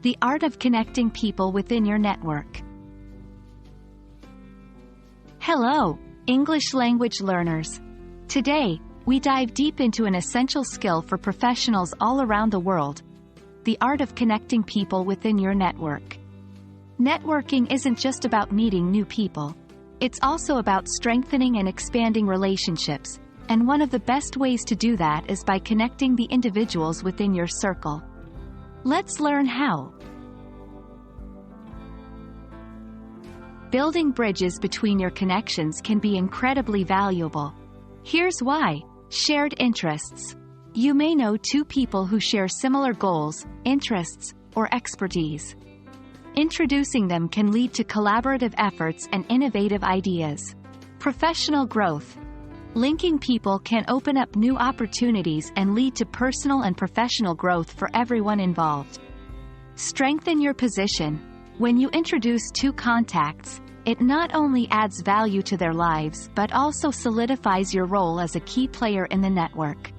The art of connecting people within your network. Hello, English language learners. Today, we dive deep into an essential skill for professionals all around the world: the art of connecting people within your network. Networking isn't just about meeting new people. It's also about strengthening and expanding relationships, and one of the best ways to do that is by connecting the individuals within your circle. Let's learn how. Building bridges between your connections can be incredibly valuable. Here's why. Shared interests. You may know two people who share similar goals, interests, or expertise. Introducing them can lead to collaborative efforts and innovative ideas. Professional growth. Linking people can open up new opportunities and lead to personal and professional growth for everyone involved. Strengthen your position. When you introduce two contacts, it not only adds value to their lives but also solidifies your role as a key player in the network.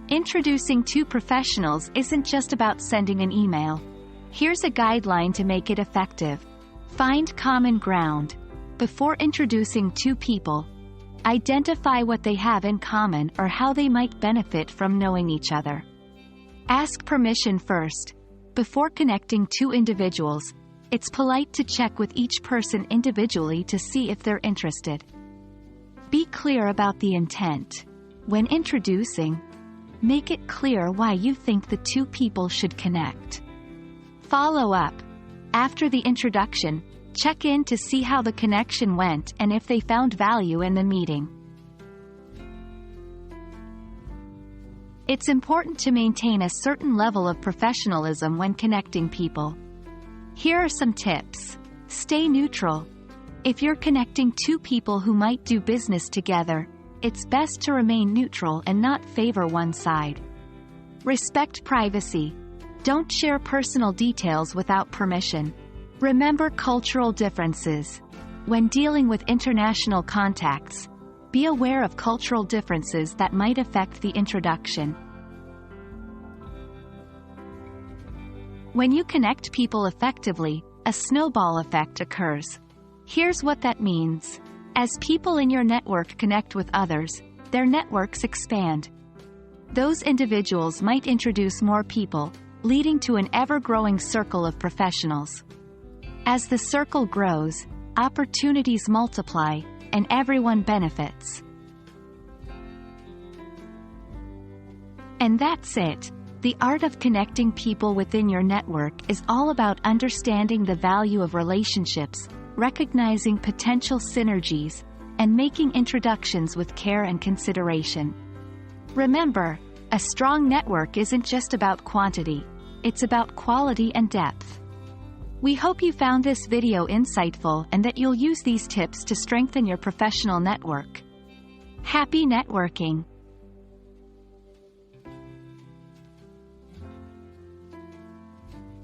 Introducing two professionals isn't just about sending an email. Here's a guideline to make it effective. Find common ground. Before introducing two people, identify what they have in common or how they might benefit from knowing each other. Ask permission first. Before connecting two individuals, it's polite to check with each person individually to see if they're interested. Be clear about the intent. When introducing, make it clear why you think the two people should connect. Follow up. After the introduction, check in to see how the connection went and if they found value in the meeting. It's important to maintain a certain level of professionalism when connecting people. Here are some tips. Stay neutral. If you're connecting two people who might do business together, it's best to remain neutral and not favor one side. Respect privacy. Don't share personal details without permission. Remember cultural differences. When dealing with international contacts, be aware of cultural differences that might affect the introduction. When you connect people effectively, a snowball effect occurs. Here's what that means. As people in your network connect with others, their networks expand. Those individuals might introduce more people, leading to an ever-growing circle of professionals. As the circle grows, opportunities multiply, and everyone benefits. And that's it. The art of connecting people within your network is all about understanding the value of relationships, recognizing potential synergies, and making introductions with care and consideration. Remember, a strong network isn't just about quantity, it's about quality and depth. We hope you found this video insightful and that you'll use these tips to strengthen your professional network. Happy networking!